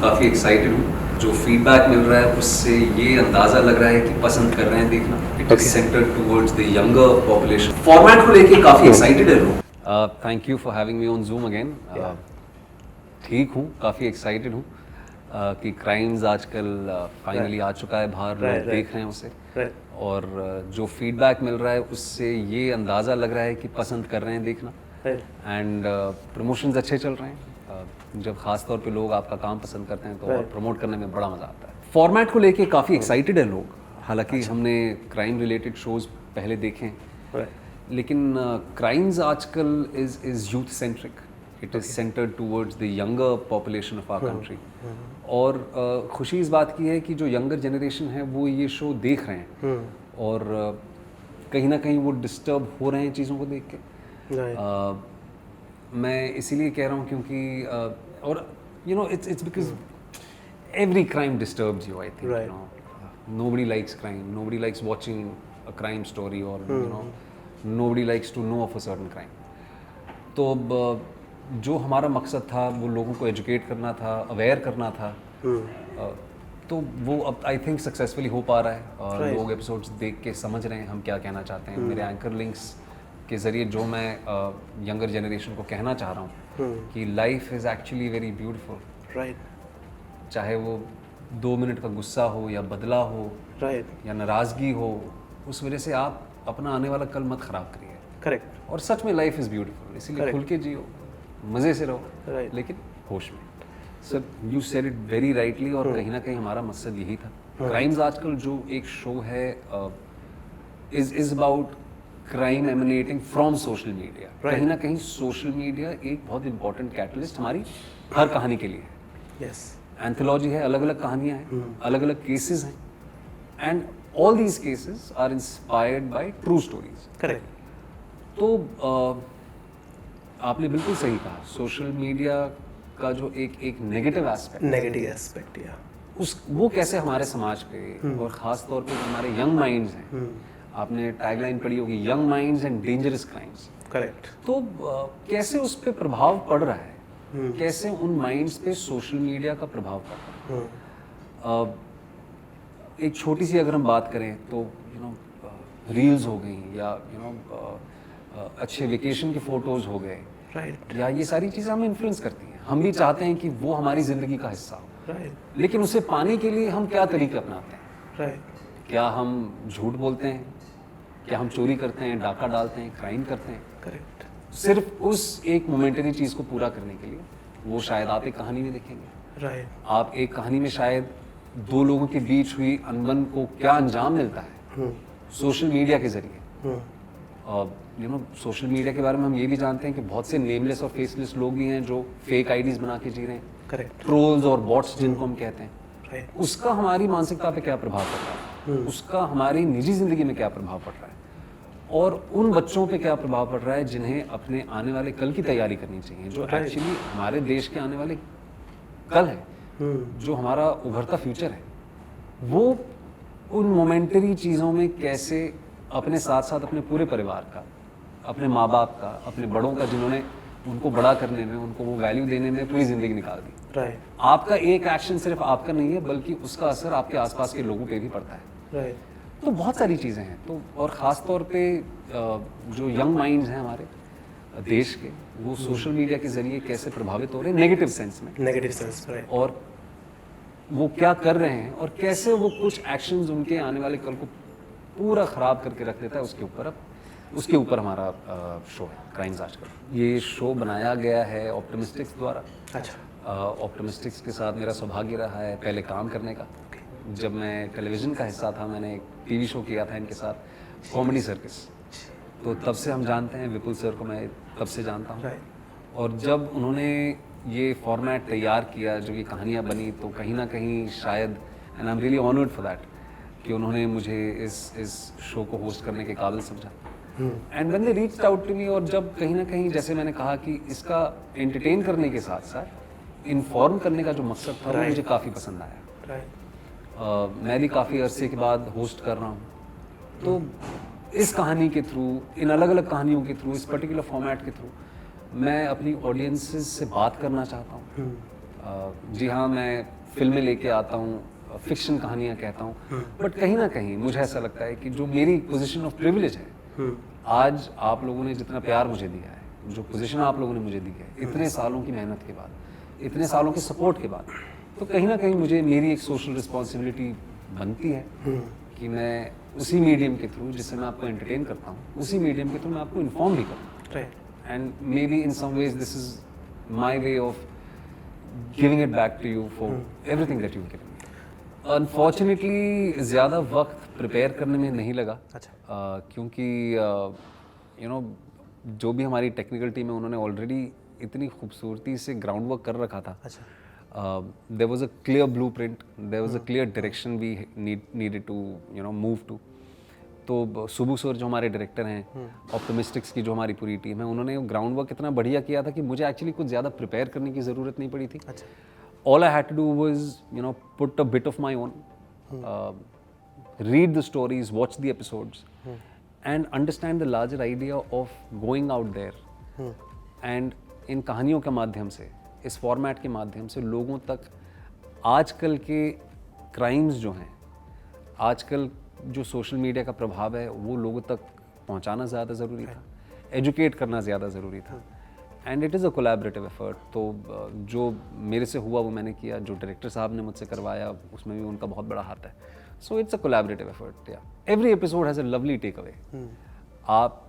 काफ़ी एक्साइटेड हूँ। जो फीडबैक मिल रहा है उससे ये अंदाज़ा लग रहा है कि पसंद कर रहे हैं देखना। It is centred towards the younger population. Format को लेके काफ़ी एक्साइटेड है लोग। Thank you for having me on zoom again. ठीक हूँ, काफ़ी एक्साइटेड हूँ कि क्राइम्स आजकल फाइनली आ चुका है बाहर, लोग देख रहे हैं उसे। और जो फीडबैक मिल रहा है उससे ये अंदाज़ा लग रहा है कि पसंद कर रहे हैं देखना। एंड प्रमोशंस अच्छे चल रहे हैं। जब खास तौर पे लोग आपका काम पसंद करते हैं तो और प्रमोट करने में बड़ा मज़ा आता है। फॉर्मेट को लेके काफ़ी एक्साइटेड है लोग। हालांकि हमने क्राइम रिलेटेड शोज पहले देखे हैं, लेकिन क्राइम्स आजकल is youth centric. It is centred towards the younger population of our country. और खुशी इस बात की है कि जो यंगर जनरेशन है वो ये शो देख रहे हैं और कहीं ना कहीं वो डिस्टर्ब हो रहे हैं चीज़ों को देख के। मैं इसीलिए कह रहा हूँ क्योंकि और you know it's because every crime disturbs you, I think. You know, nobody likes crime, nobody likes watching a crime story, और you know nobody likes to know of a certain crime. तो जो हमारा मकसद था वो लोगों को educate करना था, अवेयर करना था, तो वो अब आई थिंक सक्सेसफुली हो पा रहा है। और लोग एपिसोड्स देख के समझ रहे हैं हम क्या कहना चाहते हैं। मेरे एंकर लिंक्स के ज़रिए जो मैं यंगर जनरेशन को कहना चाह रहा हूँ कि life is actually very beautiful. Right. चाहे वो 2 मिनट का गुस्सा हो या बदला हो, या नाराज़गी हो, उस वजह से आप अपना आने वाला कल मत ख़राब करिए। करेक्ट। और सच में लाइफ इज़ ब्यूटीफुल, इसीलिए खुल के जियो, मज़े से रहो, लेकिन होश में। Sir, you said it very rightly. और कहीं ना कहीं हमारा मकसद यही था। क्राइम्स आजकल जो एक शो है is about crime emanating from social media. कहीं ना कहीं सोशल मीडिया एक बहुत इंपॉर्टेंट कैटलिस्ट हमारी हर कहानी के लिए है। यस। एंथोलॉजी है, अलग अलग कहानियाँ हैं, अलग अलग केसेस हैं, and all these cases are inspired by true stories. Correct. तो आपने बिल्कुल सही कहा, सोशल मीडिया का जो एक नेगेटिव एस्पेक्ट या वो कैसे हमारे समाज पे और ख़ास तौर पे हमारे यंग माइंड्स हैं। आपने टैगलाइन पढ़ी होगी, young minds and dangerous crimes. Correct. तो कैसे उस पर प्रभाव पड़ रहा है, कैसे उन माइंड्स पे सोशल मीडिया का प्रभाव पड़ रहा है। एक छोटी सी अगर हम बात करें तो यू नो रील्स हो गई, या यू नो अच्छे वेकेशन के फोटोज़ हो गए, या ये सारी चीज़ें हमें इन्फ्लुएंस करती हैं। हम भी चाहते हैं कि वो हमारी ज़िंदगी का हिस्सा हो, लेकिन उसे पाने के लिए हम क्या तरीके अपनाते हैं? क्या हम झूठ बोलते हैं, क्या हम चोरी करते हैं, डाका डालते हैं, क्राइम करते हैं? करेक्ट। सिर्फ उस एक मोमेंटरी चीज़ को पूरा करने के लिए। वो शायद आप एक कहानी में देखेंगे, आप एक कहानी में शायद 2 लोगों के बीच हुई अनबन को क्या अंजाम मिलता है सोशल मीडिया के जरिए। यू नो, सोशल मीडिया के बारे में हम ये भी जानते हैं कि बहुत से नेमलेस और फेसलेस लोग भी हैं जो फेक आईडीज बना के जी रहे हैं। करेक्ट। ट्रोल्स और बॉट्स जिनको हम कहते हैं, उसका हमारी मानसिकता पे क्या प्रभाव पड़ रहा है, उसका हमारी निजी जिंदगी में क्या प्रभाव पड़ रहा है, और उन बच्चों पे क्या प्रभाव पड़ रहा है जिन्हें अपने आने वाले कल की तैयारी करनी चाहिए, जो एक्चुअली हमारे देश के आने वाले कल है, जो हमारा उभरता फ्यूचर है। वो उन मोमेंटरी चीज़ों में कैसे अपने साथ साथ अपने पूरे परिवार का, अपने माँ बाप का, अपने बड़ों का, जिन्होंने उनको बड़ा करने में, उनको वो वैल्यू देने में पूरी ज़िंदगी निकाल दी। आपका एक एक्शन सिर्फ आपका नहीं है, बल्कि उसका असर आपके आसपास के लोगों पे भी पड़ता है। तो बहुत सारी चीज़ें हैं। तो और ख़ास तौर पे जो यंग माइंड्स हैं हमारे देश के, वो सोशल मीडिया के ज़रिए कैसे प्रभावित हो रहे हैं नेगेटिव सेंस में, और वो क्या कर रहे हैं, और कैसे वो कुछ एक्शंस उनके आने वाले कल को पूरा ख़राब करके रख देता है। उसके ऊपर हमारा शो है क्राइम्स आजकल। ये शो बनाया गया है ऑप्टिमिस्टिक्स द्वारा। अच्छा। ऑप्टिमिस्टिक्स के साथ मेरा सौभाग्य रहा है पहले काम करने का। जब मैं टेलीविज़न का हिस्सा था, मैंने एक टीवी शो किया था इनके साथ, कॉमेडी सर्कस। तो तब से हम जानते हैं, विपुल सर को मैं तब से जानता हूँ। और जब उन्होंने ये फॉर्मेट तैयार किया, जो ये कहानियाँ बनी, तो कहीं ना कहीं शायद, and I am really honoured for that, कि उन्होंने मुझे इस शो को होस्ट करने के काबिल समझा। And when they reached out to me, और जब कहीं ना कहीं, जैसे मैंने कहा कि इसका एंटरटेन करने के साथ साथ इन्फॉर्म करने का जो मकसद था, वो मुझे काफ़ी पसंद आया। मैं भी काफ़ी अरसे के बाद होस्ट कर रहा हूँ। तो इस कहानी के थ्रू, इन अलग अलग कहानियों के थ्रू, इस पर्टिकुलर फॉर्मेट के थ्रू मैं अपनी ऑडियंसेस से बात करना चाहता हूँ। जी हाँ, मैं फिल्में लेके आता हूँ, फिक्शन कहानियाँ कहता हूँ, बट कहीं ना कहीं मुझे ऐसा लगता है कि जो मेरी पोजीशन ऑफ प्रिविलेज है, आज आप लोगों ने जितना प्यार मुझे दिया है, जो पोजीशन आप लोगों ने मुझे दी है, इतने सालों की मेहनत के बाद, इतने सालों के सपोर्ट के बाद, तो कहीं ना कहीं मुझे मेरी एक सोशल रिस्पॉन्सिबिलिटी बनती है कि मैं उसी मीडियम के थ्रू जिससे मैं आपको एंटरटेन करता हूँ, उसी मीडियम के थ्रू मैं आपको इन्फॉर्म भी करूँ। And maybe in some ways this is my way of giving it back to you for everything that you given me. Unfortunately ज़्यादा वक्त प्रिपेयर करने में नहीं लगा। क्योंकि यू नो जो भी हमारी टेक्निकल टीम है उन्होंने ऑलरेडी इतनी खूबसूरती से ग्राउंड वर्क कर रखा था। There was a clear blueprint, there was a clear direction we needed to move to. तो सुबू सर जो हमारे डायरेक्टर हैं, ऑप्टिमिस्टिक्स की जो हमारी पूरी टीम है, उन्होंने ग्राउंड वर्क इतना बढ़िया किया था कि मुझे एक्चुअली कुछ ज़्यादा प्रिपेयर करने की ज़रूरत नहीं पड़ी थी। All I had to do was put a bit of my own, read the stories, watch the episodes, and understand the larger idea of going out there. And इन कहानियों के माध्यम से, इस फॉर्मेट के माध्यम से लोगों तक आजकल के क्राइम्स जो हैं, आजकल जो सोशल मीडिया का प्रभाव है, वो लोगों तक पहुंचाना ज़्यादा ज़रूरी था, एजुकेट करना ज़्यादा ज़रूरी था। And it is a collaborative effort. तो जो मेरे से हुआ वो मैंने किया, जो डायरेक्टर साहब ने मुझसे करवाया उसमें भी उनका बहुत बड़ा हाथ है। So it's a collaborative effort. Yeah every episode has a lovely takeaway. आप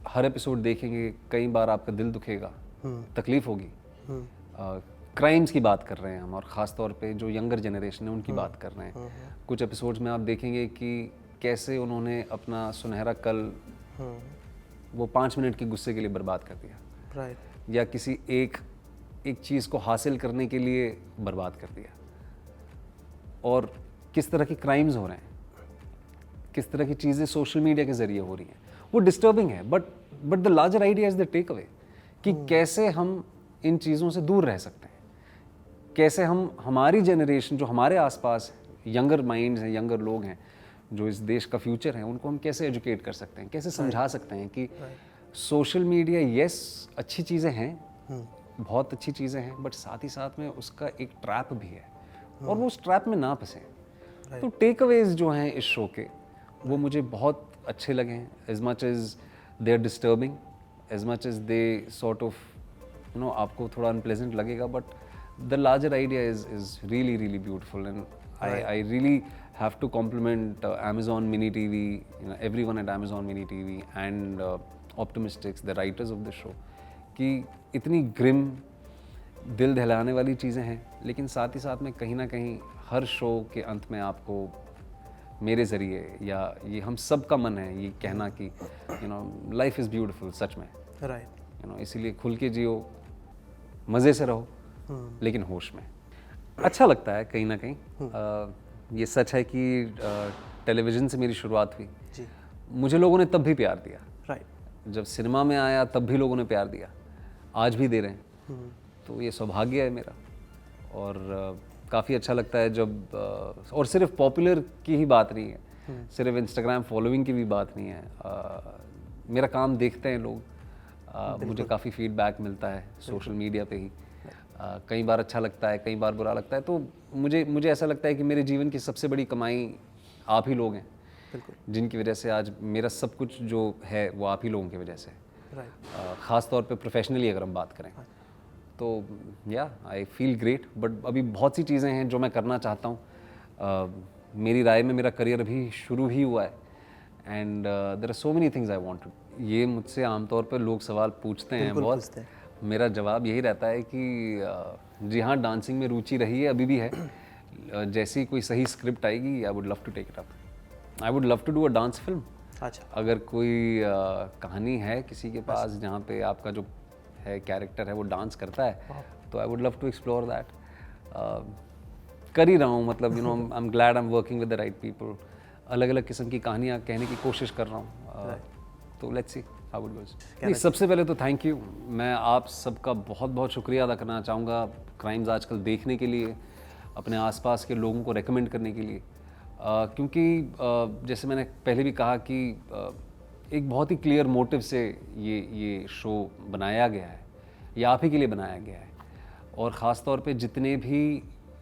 हर एपिसोड देखेंगे, कई बार आपका दिल दुखेगा, तकलीफ होगी। क्राइम्स की बात कर रहे हैं हम, और ख़ास तौर पे जो यंगर जनरेशन है उनकी बात कर रहे हैं। कुछ एपिसोड्स में आप देखेंगे कि कैसे उन्होंने अपना सुनहरा कल वो 5 मिनट के गुस्से के लिए बर्बाद कर दिया, या किसी एक चीज़ को हासिल करने के लिए बर्बाद कर दिया। और किस तरह के क्राइम्स हो रहे हैं, किस तरह की चीज़ें सोशल मीडिया के ज़रिए हो रही हैं, वो डिस्टर्बिंग है। But the larger idea is the takeaway, कि कैसे हम इन चीज़ों से दूर रह सकते हैं, कैसे हम हमारी जनरेशन जो हमारे आसपास यंगर माइंड्स हैं, यंगर लोग हैं, जो इस देश का फ्यूचर है, उनको हम कैसे एजुकेट कर सकते हैं, कैसे समझा सकते हैं कि सोशल मीडिया यस अच्छी चीज़ें हैं, बहुत अच्छी चीज़ें हैं, बट साथ ही साथ में उसका एक ट्रैप भी है, और वो उस ट्रैप में ना फंसे। तो टेक अवेज जो हैं इस शो के, वो मुझे बहुत अच्छे लगे हैं। As much as they are disturbing, as much as they sort of आपको थोड़ा अनप्लेजेंट लगेगा, but the larger idea is really really beautiful. And I really have to compliment Amazon Mini TV, everyone at Amazon Mini TV and Optimistics, the writers of the show, कि इतनी Grimm, दिल दहलाने वाली चीज़ें हैं, लेकिन साथ ही साथ में कहीं ना कहीं हर शो के अंत में आपको मेरे ज़रिए, या ये हम सब का मन है ये कहना कि लाइफ इज़ ब्यूटीफुल, सच में राइट। इसीलिए खुल के जियो, मज़े से रहो, लेकिन होश में। अच्छा लगता है कहीं ना कहीं। ये सच है कि टेलीविज़न से मेरी शुरुआत हुई जी। मुझे लोगों ने तब भी प्यार दिया, राइट। जब सिनेमा में आया तब भी लोगों ने प्यार दिया, आज भी दे रहे हैं। तो ये सौभाग्य है मेरा, और काफ़ी अच्छा लगता है जब और सिर्फ पॉपुलर की ही बात नहीं है, सिर्फ इंस्टाग्राम फॉलोइंग की भी बात नहीं है। मेरा काम देखते हैं लोग, मुझे काफ़ी फीडबैक मिलता है सोशल मीडिया पे ही। कई बार अच्छा लगता है, कई बार बुरा लगता है। तो मुझे ऐसा लगता है कि मेरे जीवन की सबसे बड़ी कमाई आप ही लोग हैं, जिनकी वजह से आज मेरा सब कुछ जो है वो आप ही लोगों की वजह से है। ख़ास तौर पे प्रोफेशनली अगर हम बात करें तो या आई फील ग्रेट। बट अभी बहुत सी चीज़ें हैं जो मैं करना चाहता हूँ। मेरी राय में मेरा करियर अभी शुरू ही हुआ है, and there are so many things I want to. ये मुझसे आमतौर पर लोग सवाल पूछते हैं बहुत, मेरा जवाब यही रहता है कि जी हाँ, डांसिंग में रुचि रही है, अभी भी है। जैसी कोई सही स्क्रिप्ट आएगी, I would love to take it up. I would love to do a dance film. अच्छा, अगर कोई कहानी है किसी के पास जहाँ पे आपका जो है कैरेक्टर है वो डांस करता है, तो I would love to explore that. कर ही रहा हूँ, मतलब I am glad I am working with the right people. अलग अलग किस्म की कहानियाँ कहने की कोशिश कर रहा हूँ। तो let's see how it goes. नहीं, सबसे पहले तो थैंक यू। मैं आप सबका बहुत बहुत शुक्रिया अदा करना चाहूँगा क्राइम्स आजकल देखने के लिए, अपने आसपास के लोगों को रेकमेंड करने के लिए। क्योंकि जैसे मैंने पहले भी कहा कि एक बहुत ही क्लियर मोटिव से ये शो बनाया गया है, ये आप ही के लिए बनाया गया है। और ख़ास तौर पे जितने भी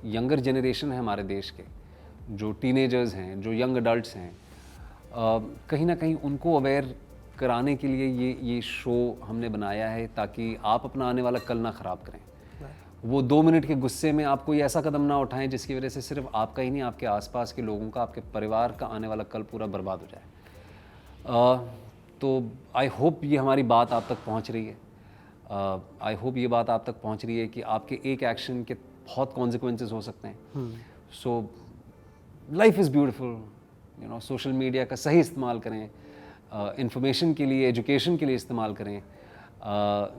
यंगर जनरेशन है हमारे देश के, जो टीनेजर्स हैं, जो यंग अडल्ट्स हैं, कहीं ना कहीं उनको अवेयर कराने के लिए ये शो हमने बनाया है, ताकि आप अपना आने वाला कल ना ख़राब करें। वो 2 मिनट के गुस्से में आप कोई ऐसा कदम ना उठाएं जिसकी वजह से सिर्फ आपका ही नहीं, आपके आसपास के लोगों का, आपके परिवार का आने वाला कल पूरा बर्बाद हो जाए। तो आई होप ये हमारी बात आप तक पहुंच रही है। आई होप ये बात आप तक पहुंच रही है कि आपके एक एक्शन के बहुत कॉन्सिक्वेंसेस हो सकते हैं। So life is beautiful, you know, social media का सही इस्तेमाल करें, इंफॉर्मेशन के लिए, एजुकेशन के लिए इस्तेमाल करें,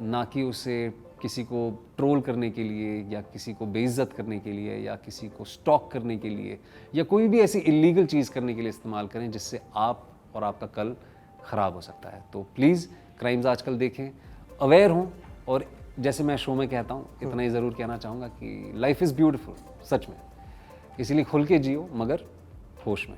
ना कि उसे किसी को ट्रोल करने के लिए या किसी को बेइज्जत करने के लिए या किसी को स्टॉक करने के लिए या कोई भी ऐसी इलीगल चीज़ करने के लिए इस्तेमाल करें जिससे आप और आपका कल ख़राब हो सकता है। तो प्लीज़ क्राइम्स आजकल देखें, अवेयर हों, और जैसे मैं शो में कहता हूँ, इतना ही ज़रूर कहना चाहूँगा कि लाइफ इज़ ब्यूटीफुल, सच में, इसीलिए खुल के जियो, मगर होश में।